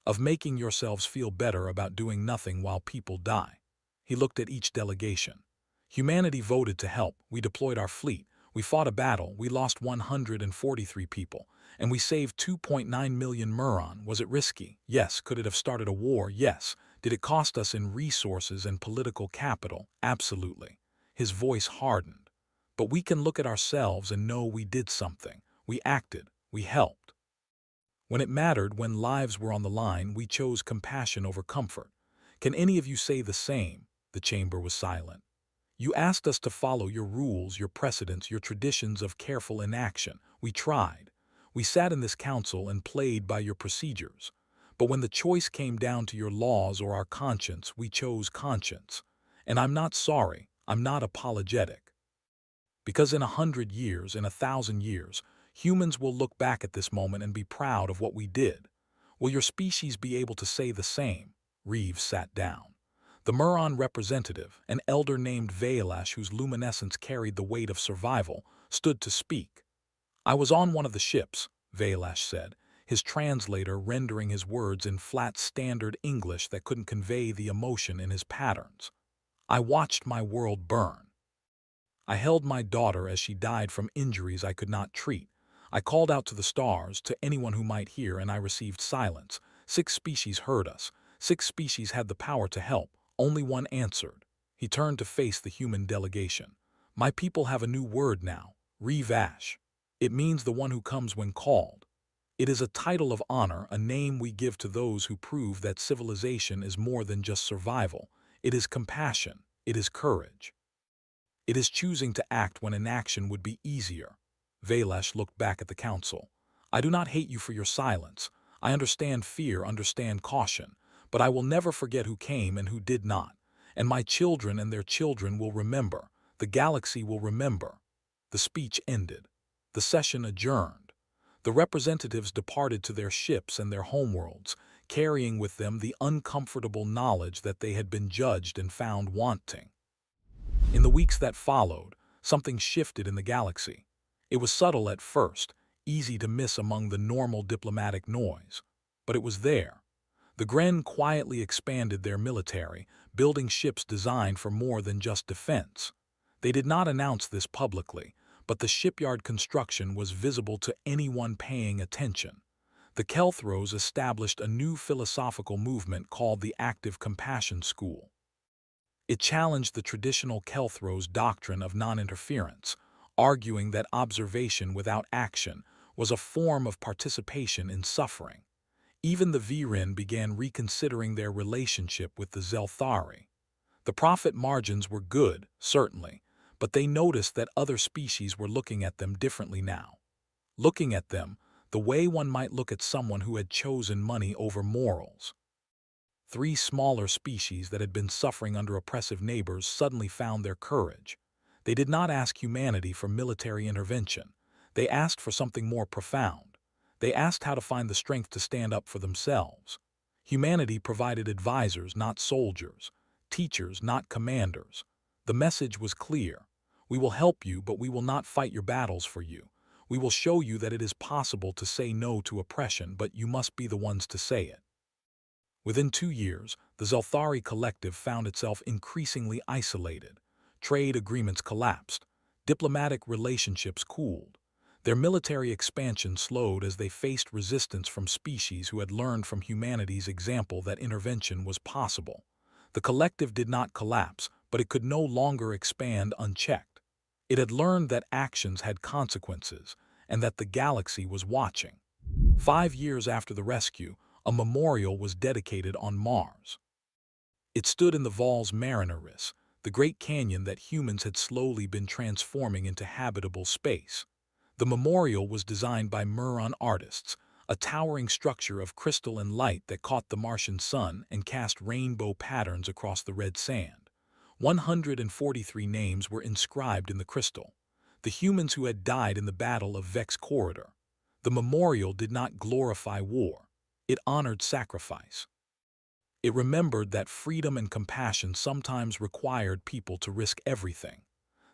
of making yourselves feel better about doing nothing while people die. He looked at each delegation. Humanity voted to help. We deployed our fleet. We fought a battle, we lost 143 people, and we saved 2.9 million Muron. Was it risky? Yes. Could it have started a war? Yes. Did it cost us in resources and political capital? Absolutely. His voice hardened. But we can look at ourselves and know we did something. We acted. We helped. When it mattered, when lives were on the line, we chose compassion over comfort. Can any of you say the same? The chamber was silent. You asked us to follow your rules, your precedents, your traditions of careful inaction. We tried. We sat in this council and played by your procedures. But when the choice came down to your laws or our conscience, we chose conscience. And I'm not sorry. I'm not apologetic. Because in 100 years, in 1,000 years, humans will look back at this moment and be proud of what we did. Will your species be able to say the same? Reeves sat down. The Muron representative, an elder named Vaelash whose luminescence carried the weight of survival, stood to speak. I was on one of the ships, Vaelash said, his translator rendering his words in flat standard English that couldn't convey the emotion in his patterns. I watched my world burn. I held my daughter as she died from injuries I could not treat. I called out to the stars, to anyone who might hear, and I received silence. 6 species heard us. 6 species had the power to help. Only one answered. He turned to face the human delegation. My people have a new word now, Revash. It means the one who comes when called. It is a title of honor, a name we give to those who prove that civilization is more than just survival. It is compassion. It is courage. It is choosing to act when inaction would be easier. Vaelash looked back at the council. I do not hate you for your silence. I understand fear, understand caution, but I will never forget who came and who did not. And my children and their children will remember. The galaxy will remember. The speech ended. The session adjourned. The representatives departed to their ships and their homeworlds, carrying with them the uncomfortable knowledge that they had been judged and found wanting. In the weeks that followed, something shifted in the galaxy. It was subtle at first, easy to miss among the normal diplomatic noise. But it was there. The Gren quietly expanded their military, building ships designed for more than just defense. They did not announce this publicly, but the shipyard construction was visible to anyone paying attention. The Kelthros established a new philosophical movement called the Active Compassion School. It challenged the traditional Kelthros doctrine of non-interference, arguing that observation without action was a form of participation in suffering. Even the Viren began reconsidering their relationship with the Zelthari. The profit margins were good, certainly, but they noticed that other species were looking at them differently now. Looking at them the way one might look at someone who had chosen money over morals. 3 smaller species that had been suffering under oppressive neighbors suddenly found their courage. They did not ask humanity for military intervention. They asked for something more profound. They asked how to find the strength to stand up for themselves. Humanity provided advisors, not soldiers, teachers, not commanders. The message was clear. We will help you, but we will not fight your battles for you. We will show you that it is possible to say no to oppression, but you must be the ones to say it. Within 2 years, the Zelthari collective found itself increasingly isolated. Trade agreements collapsed. Diplomatic relationships cooled. Their military expansion slowed as they faced resistance from species who had learned from humanity's example that intervention was possible. The collective did not collapse, but it could no longer expand unchecked. It had learned that actions had consequences, and that the galaxy was watching. 5 years after the rescue, a memorial was dedicated on Mars. It stood in the Valles Marineris, the great canyon that humans had slowly been transforming into habitable space. The memorial was designed by Muron artists, a towering structure of crystal and light that caught the Martian sun and cast rainbow patterns across the red sand. 143 names were inscribed in the crystal, the humans who had died in the Battle of Vex Corridor. The memorial did not glorify war. It honored sacrifice. It remembered that freedom and compassion sometimes required people to risk everything.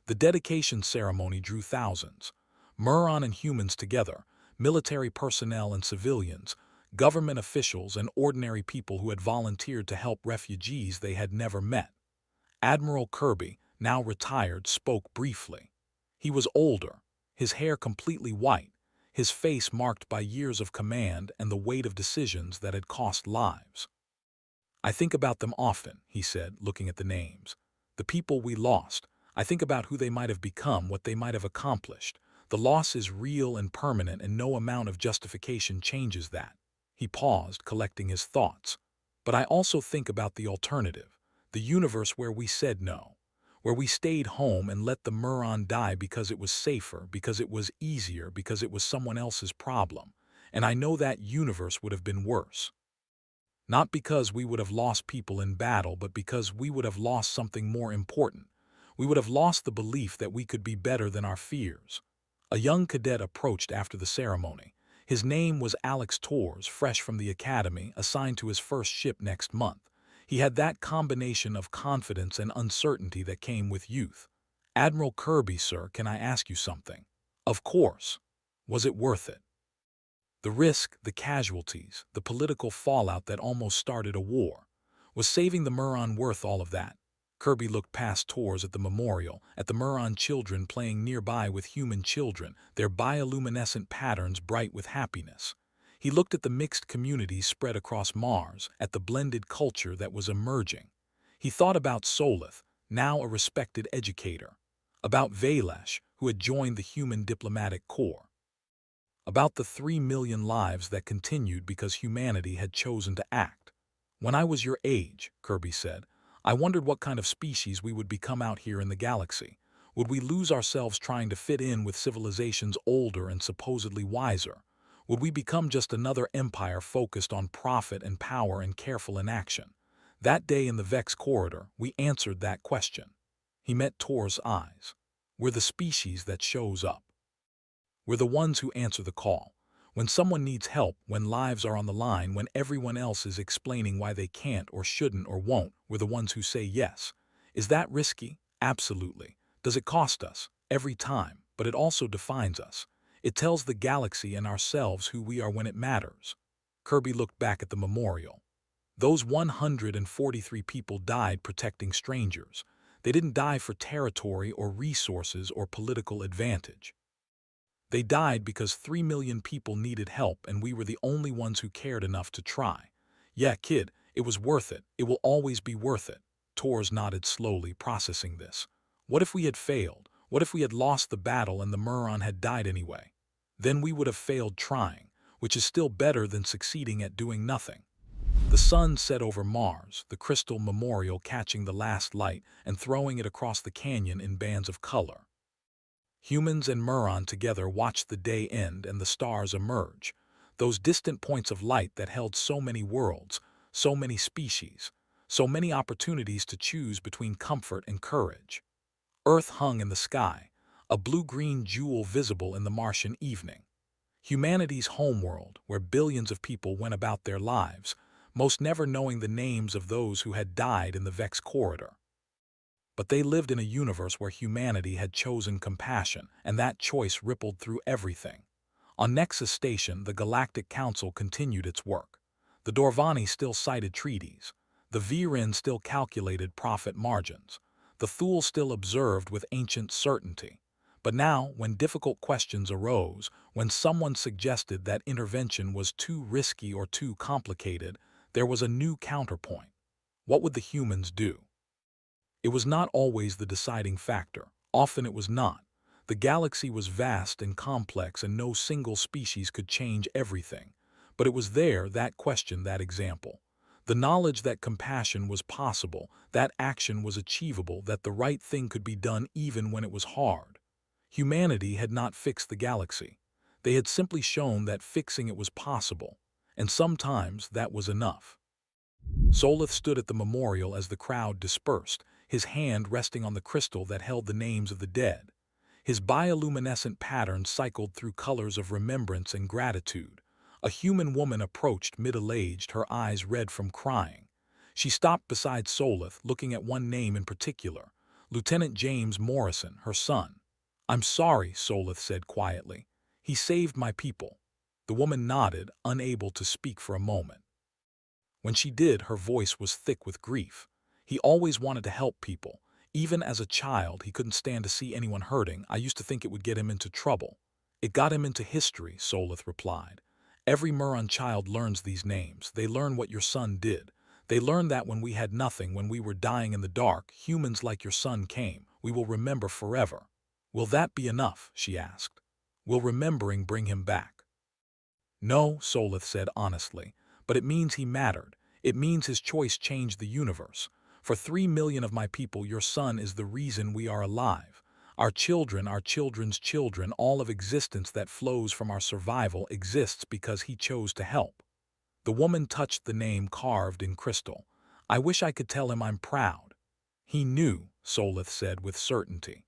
The dedication ceremony drew thousands. Muron and humans together, military personnel and civilians, government officials and ordinary people who had volunteered to help refugees they had never met. Admiral Kirby, now retired, spoke briefly. He was older, his hair completely white, his face marked by years of command and the weight of decisions that had cost lives. "I think about them often," he said, looking at the names. "The people we lost. I think about who they might have become, what they might have accomplished. The loss is real and permanent, and no amount of justification changes that." He paused, collecting his thoughts. "But I also think about the alternative, the universe where we said no, where we stayed home and let the Muron die because it was safer, because it was easier, because it was someone else's problem. And I know that universe would have been worse. Not because we would have lost people in battle, but because we would have lost something more important. We would have lost the belief that we could be better than our fears." A young cadet approached after the ceremony. His name was Alex Torres, fresh from the academy, assigned to his first ship next month. He had that combination of confidence and uncertainty that came with youth. "Admiral Kirby, sir, can I ask you something?" "Of course." "Was it worth it? The risk, the casualties, the political fallout that almost started a war. Was saving the Muron worth all of that?" Kirby looked past Torres at the memorial, at the Muron children playing nearby with human children, their bioluminescent patterns bright with happiness. He looked at the mixed communities spread across Mars, at the blended culture that was emerging. He thought about Solith, now a respected educator, about Valesh, who had joined the human diplomatic corps, about the 3 million lives that continued because humanity had chosen to act. "When I was your age," Kirby said, "I wondered what kind of species we would become out here in the galaxy. Would we lose ourselves trying to fit in with civilizations older and supposedly wiser? Would we become just another empire focused on profit and power and careful inaction?" That day in the Vex corridor, we answered that question. He met Tor's eyes. "We're the species that shows up. We're the ones who answer the call. When someone needs help, when lives are on the line, when everyone else is explaining why they can't or shouldn't or won't, we're the ones who say yes." Is that risky? Absolutely. Does it cost us? Every time. But it also defines us. It tells the galaxy and ourselves who we are when it matters. Kirby looked back at the memorial. Those 143 people died protecting strangers. They didn't die for territory or resources or political advantage. They died because 3 million people needed help, and we were the only ones who cared enough to try. "Yeah, kid, it was worth it. It will always be worth it." Torres nodded slowly, processing this. "What if we had failed? What if we had lost the battle and the Muron had died anyway? Then we would have failed trying, which is still better than succeeding at doing nothing." The sun set over Mars, the crystal memorial catching the last light and throwing it across the canyon in bands of color. Humans and Muron together watched the day end and the stars emerge, those distant points of light that held so many worlds, so many species, so many opportunities to choose between comfort and courage. Earth hung in the sky, a blue-green jewel visible in the Martian evening. Humanity's homeworld, where billions of people went about their lives, most never knowing the names of those who had died in the Vex corridor. But they lived in a universe where humanity had chosen compassion, and that choice rippled through everything. On Nexus Station, the Galactic Council continued its work. The Dorvani still cited treaties. The Viren still calculated profit margins. The Thule still observed with ancient certainty. But now, when difficult questions arose, when someone suggested that intervention was too risky or too complicated, there was a new counterpoint. What would the humans do? It was not always the deciding factor. Often it was not. The galaxy was vast and complex, and no single species could change everything. But it was there, that question, that example. The knowledge that compassion was possible, that action was achievable, that the right thing could be done even when it was hard. Humanity had not fixed the galaxy. They had simply shown that fixing it was possible, and sometimes that was enough. Solith stood at the memorial as the crowd dispersed, his hand resting on the crystal that held the names of the dead. His bioluminescent pattern cycled through colors of remembrance and gratitude. A human woman approached, middle-aged, her eyes red from crying. She stopped beside Solith, looking at one name in particular, Lieutenant James Morrison, her son. "I'm sorry," Solith said quietly. "He saved my people." The woman nodded, unable to speak for a moment. When she did, her voice was thick with grief. "He always wanted to help people, Even as a child, he couldn't stand to see anyone hurting. I used to think it would get him into trouble. It got him into history, Solith replied. Every Muron child learns these names. They learn what your son did. They learn that when we had nothing, when we were dying in the dark, humans like your son came. We will remember forever. Will that be enough? She asked. Will remembering bring him back? No, Solith said honestly, but it means he mattered. It means his choice changed the universe. For 3 million of my people, your son is the reason we are alive. Our children, our children's children, all of existence that flows from our survival exists because he chose to help. The woman touched the name carved in crystal. I wish I could tell him I'm proud. He knew, Solith said with certainty.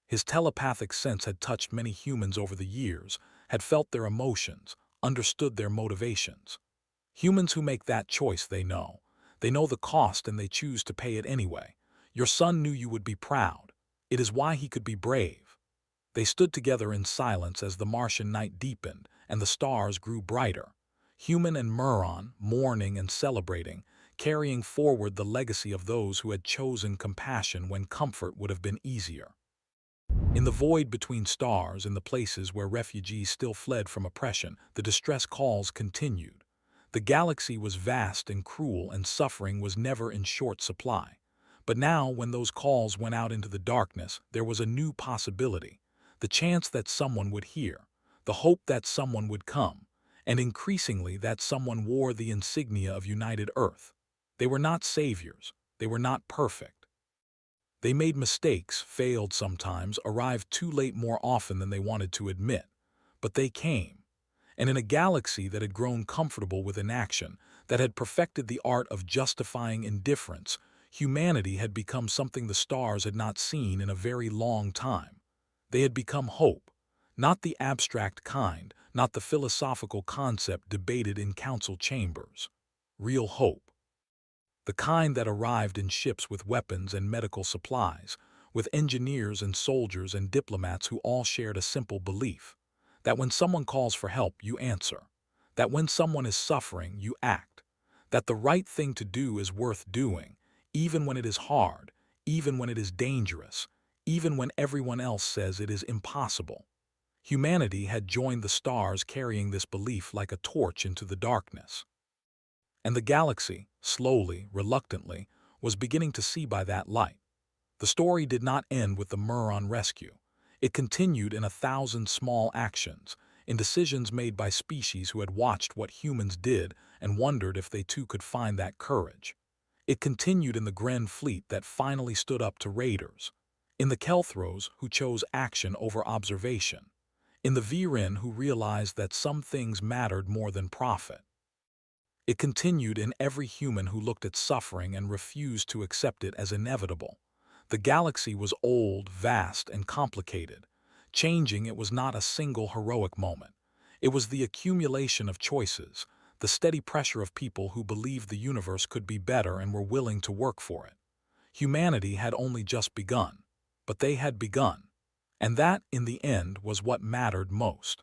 His telepathic sense had touched many humans over the years, had felt their emotions, understood their motivations. Humans who make that choice, they know. They know the cost and they choose to pay it anyway. Your son knew you would be proud. It is why he could be brave. They stood together in silence as the Martian night deepened and the stars grew brighter. Human and Muron, mourning and celebrating, carrying forward the legacy of those who had chosen compassion when comfort would have been easier. In the void between stars, in the places where refugees still fled from oppression, the distress calls continued. The galaxy was vast and cruel, and suffering was never in short supply. But now, when those calls went out into the darkness, there was a new possibility. The chance that someone would hear, the hope that someone would come, and increasingly that someone wore the insignia of United Earth. They were not saviors. They were not perfect. They made mistakes, failed sometimes, arrived too late more often than they wanted to admit. But they came. And in a galaxy that had grown comfortable with inaction, that had perfected the art of justifying indifference, humanity had become something the stars had not seen in a very long time. They had become hope, not the abstract kind, not the philosophical concept debated in council chambers. Real hope. The kind that arrived in ships with weapons and medical supplies, with engineers and soldiers and diplomats who all shared a simple belief, that when someone calls for help, you answer, that when someone is suffering, you act, that the right thing to do is worth doing, even when it is hard, even when it is dangerous, even when everyone else says it is impossible. Humanity had joined the stars, carrying this belief like a torch into the darkness. And the galaxy, slowly, reluctantly, was beginning to see by that light. The story did not end with the Muron rescue. It continued in 1,000 small actions, in decisions made by species who had watched what humans did and wondered if they too could find that courage. It continued in the Gren fleet that finally stood up to raiders, in the Kelthros who chose action over observation, in the Viren who realized that some things mattered more than profit. It continued in every human who looked at suffering and refused to accept it as inevitable. The galaxy was old, vast, and complicated. Changing it was not a single heroic moment. It was the accumulation of choices, the steady pressure of people who believed the universe could be better and were willing to work for it. Humanity had only just begun, but they had begun. And that, in the end, was what mattered most.